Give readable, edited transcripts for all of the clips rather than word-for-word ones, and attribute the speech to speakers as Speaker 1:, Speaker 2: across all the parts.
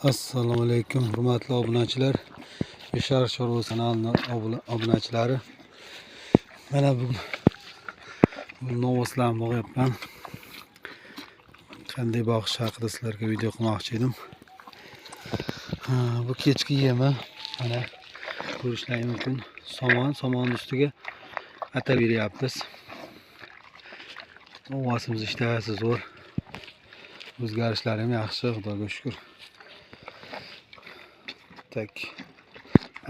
Speaker 1: Assalomu alaykum hurmatli obunachilar, Beshar Chorva kanalining obunachilari. Mana bugun novoslarni boqyapman. Qanday boqish haqida sizlarga video qilmoqchi edim. Bu kechki yemi. Mana ko'rishlaringiz mumkin. Somon ustiga atal beryapmiz. Novosimiz ishtahasi zo'r. O'zgarishlar ham yaxshi, Xudoga shukr. Tak.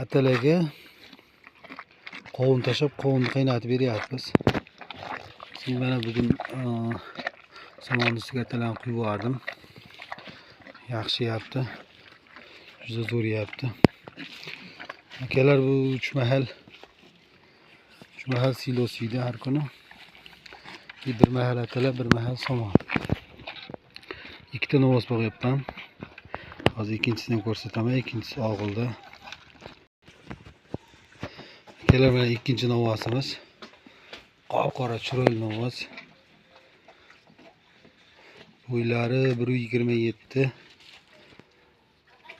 Speaker 1: Atalaga qovun tashab, qovunni qaynatib beryapmiz. Mana bugun somon ustiga atalarni quyib yubordim. Yaxshi yapti. Juda zo'r yapti. Akalar bu 3 mahal silos yeydi har kuni. Bir mahal atalar, bir mahal somon. Ikkita novos boqyapman. Hozir ikkinchisini ko'rsataman. Ikkinchisi og'ilda. Akalar mana ikkinchi novosimiz. Qop-qora chiroyli novos. Bo'ylari 1.27.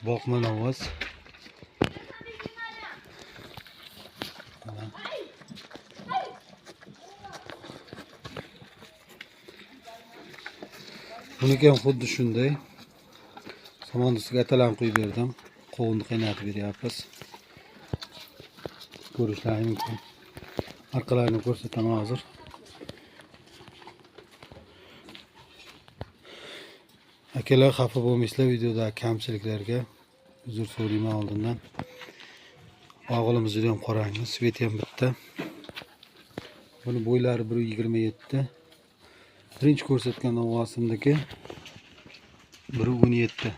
Speaker 1: Boqma novos. Buniki ham xuddi shunday. Somon ustiga atalarni qo'yib berdim. Qovunni qaynatib beryapmiz. Ko'rishlaringiz mumkin. Orqalarini ko'rsataman hozir. Akalar xafa bo'lmaysizlar, videoda kamchiliklarga uzr so'rayman oldindan. Og'ilimiz juda ham qorang'i, sveti ham bitta. Buni bo'ylari 1.27. Birinchi ko'rsatgan novosimdagi 1.17.